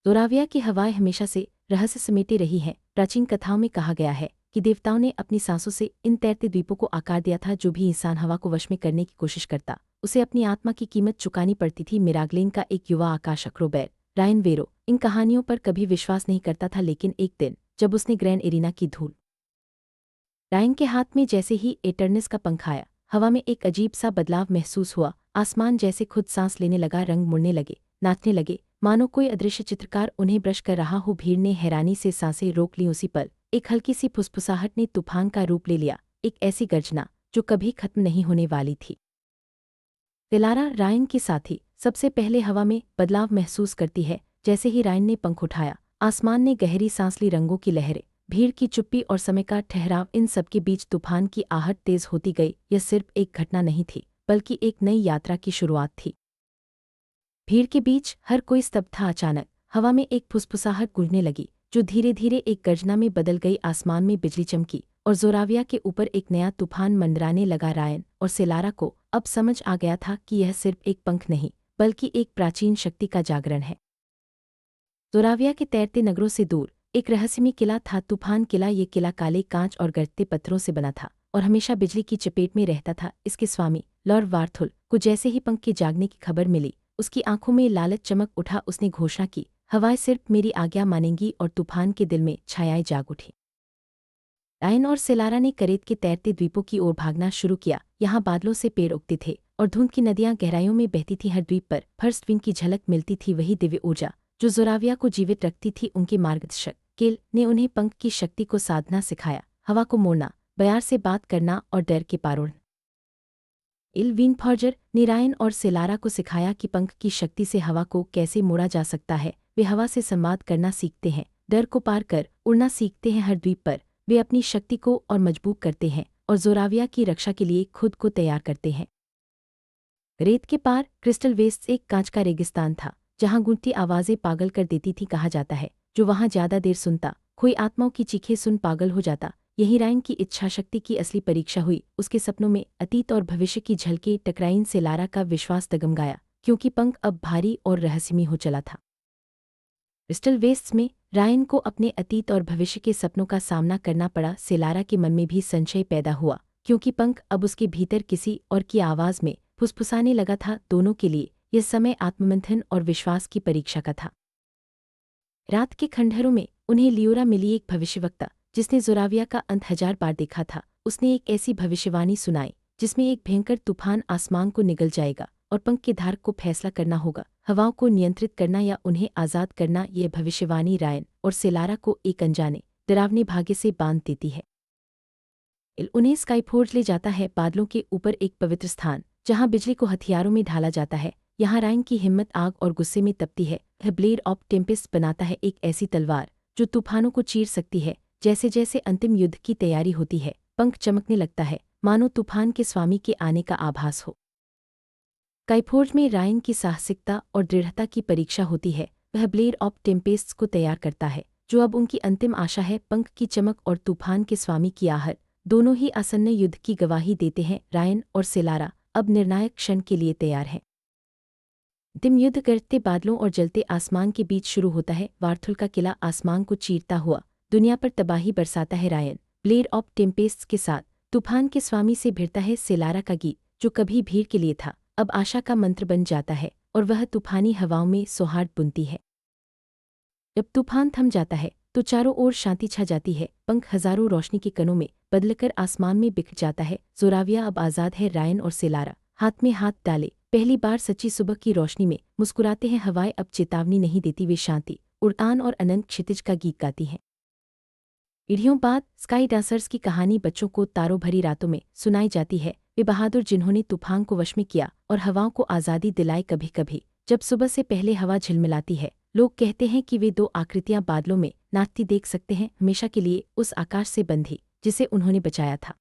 जोराविया की हवाएं हमेशा से रहस्य समेटे रही हैं। प्राचीन कथाओं में कहा गया है कि देवताओं ने अपनी सांसों से इन तैरते द्वीपों को आकार दिया था। जो भी इंसान हवा को वश में करने की कोशिश करता, उसे अपनी आत्मा की कीमत चुकानी पड़ती थी। मिराग्लेन का एक युवा आकाशक रोबेर रायन वेरो इन कहानियों पर कभी विश्वास नहीं करता था, लेकिन एक दिन जब उसने ग्रैंड एरिना की धूल रायन के हाथ में जैसे ही एटर्निस का पंख आया, हवा में एक अजीब सा बदलाव महसूस हुआ। आसमान जैसे खुद सांस लेने लगा, रंग मुड़ने लगे, नाचने लगे, मानो कोई अदृश्य चित्रकार उन्हें ब्रश कर रहा हो। भीड़ ने हैरानी से सांसें रोक ली। उसी पल एक हल्की सी फुसफुसाहट ने तूफान का रूप ले लिया, एक ऐसी गर्जना जो कभी खत्म नहीं होने वाली थी। सिलारा रायन की साथी सबसे पहले हवा में बदलाव महसूस करती है। जैसे ही रायन ने पंख उठाया, आसमान ने गहरी सांस ली। रंगों की लहरें, भीड़ की चुप्पी और समय का ठहराव, इन सबके बीच तूफान की आहट तेज होती गई। यह सिर्फ एक घटना नहीं थी, बल्कि एक नई यात्रा की शुरुआत थी। भीड़ के बीच हर कोई स्तब्ध था। अचानक हवा में एक फुसफुसाहट गूंजने लगी, जो धीरे धीरे एक गर्जना में बदल गई। आसमान में बिजली चमकी और जोराविया के ऊपर एक नया तूफान मंडराने लगा। रायन और सिलारा को अब समझ आ गया था कि यह सिर्फ एक पंख नहीं, बल्कि एक प्राचीन शक्ति का जागरण है। जोराविया के तैरते नगरों से दूर एक रहस्यमय किला था, तूफान किला। ये किला काले कांच और गरजते पत्थरों से बना था और हमेशा बिजली की चपेट में रहता था। इसके स्वामी लॉर्ड वार्थुल को जैसे ही पंख के जागने की खबर मिली, उसकी आंखों में लालच चमक उठा। उसने घोषणा की, हवाएं सिर्फ मेरी आज्ञा मानेंगी, और तूफान के दिल में छायाएं जाग उठी। रायन और सिलारा ने करेत के तैरते द्वीपों की ओर भागना शुरू किया। यहाँ बादलों से पेड़ उगते थे और धुंध की नदियां गहराइयों में बहती थी। हर द्वीप पर फर्स्ट विंग की झलक मिलती थी, वही दिव्य ऊर्जा जो जोराविया को जीवित रखती थी। उनके मार्गदर्शक केल ने उन्हें पंख की शक्ति को साधना सिखाया, हवा को मोड़ना, बयार से बात करना और डर के पार उड़ना। विंगफॉर्जर ने रायन और सिलारा को सिखाया कि पंख की शक्ति से हवा को कैसे मोड़ा जा सकता है। वे हवा से संवाद करना सीखते हैं, डर को पार कर उड़ना सीखते हैं। हर द्वीप पर वे अपनी शक्ति को और मजबूत करते हैं और जोराविया की रक्षा के लिए खुद को तैयार करते हैं। रेत के पार क्रिस्टल वेस्ट एक कांच का रेगिस्तान था, जहां गूंजती आवाजें पागल कर देती थी। कहा जाता है, जो वहां ज्यादा देर सुनता, कोई आत्माओं की चीखें सुन पागल हो जाता। यही रायन की इच्छाशक्ति की असली परीक्षा हुई। उसके सपनों में अतीत और भविष्य की झलकें टकराईं। सिलारा का विश्वास डगमगाया, क्योंकि पंख अब भारी और रहस्यमय हो चला था। क्रिस्टल वेस्ट्स में रायन को अपने अतीत और भविष्य के सपनों का सामना करना पड़ा। सिलारा के मन में भी संशय पैदा हुआ, क्योंकि पंख अब उसके भीतर किसी और की आवाज में फुसफुसाने लगा था। दोनों के लिए यह समय आत्ममंथन और विश्वास की परीक्षा का था। रात के खंडहरों में उन्हें लियोरा मिली, एक भविष्यवक्ता जिसने जोराविया का अंत 1000 बार देखा था। उसने एक ऐसी भविष्यवाणी सुनाई जिसमें एक भयंकर तूफान आसमान को निगल जाएगा और पंख के धारक को फैसला करना होगा, हवाओं को नियंत्रित करना या उन्हें आज़ाद करना। यह भविष्यवाणी रायन और सिलारा को एक अनजाने डरावने भाग्य से बांध देती है। उन्हें स्काईफोर्ज ले जाता है, बादलों के ऊपर एक पवित्र स्थान जहां बिजली को हथियारों में ढाला जाता है। यहाँ रायन की हिम्मत आग और गुस्से में तपती है। वह ब्लेड ऑफ टेम्पेस्ट बनाता है, एक ऐसी तलवार जो तूफानों को चीर सकती है। जैसे जैसे अंतिम युद्ध की तैयारी होती है, पंख चमकने लगता है, मानो तूफान के स्वामी के आने का आभास हो। स्काईफोर्ज में रायन की साहसिकता और दृढ़ता की परीक्षा होती है। वह ब्लेड ऑफ टेम्पेस्ट को तैयार करता है, जो अब उनकी अंतिम आशा है। पंख की चमक और तूफान के स्वामी की आहट दोनों ही आसन्न युद्ध की गवाही देते हैं। रायन और सिलारा अब निर्णायक क्षण के लिए तैयार हैं। अंतिम युद्ध गरजते बादलों और जलते आसमान के बीच शुरू होता है। वार्थुल का किला आसमान को चीरता हुआ दुनिया पर तबाही बरसाता है। रायन ब्लेड ऑफ टेम्पेस्ट के साथ तूफान के स्वामी से भिड़ता है। सिलारा का गीत, जो कभी भीड़ के लिए था, अब आशा का मंत्र बन जाता है और वह तूफानी हवाओं में सौहार्द बुनती है। जब तूफान थम जाता है तो चारों ओर शांति छा जाती है। पंख हजारों रोशनी के कणों में बदलकर आसमान में बिखर जाता है। जोराविया अब आज़ाद है। रायन और सिलारा हाथ में हाथ डाले पहली बार सच्ची सुबह की रोशनी में मुस्कुराते हैं। हवाएं अब चेतावनी नहीं देती, वे शांति, उड़ान और अनंत क्षितिज का गीत गाती हैं। पीढ़ियों बाद स्काई डांसर्स की कहानी बच्चों को तारों भरी रातों में सुनाई जाती है। वे बहादुर जिन्होंने तूफान को वश में किया और हवाओं को आज़ादी दिलाई। कभी कभी जब सुबह से पहले हवा झिलमिलाती है, लोग कहते हैं कि वे 2 आकृतियां बादलों में नाचती देख सकते हैं, हमेशा के लिए उस आकाश से बंधी जिसे उन्होंने बचाया था।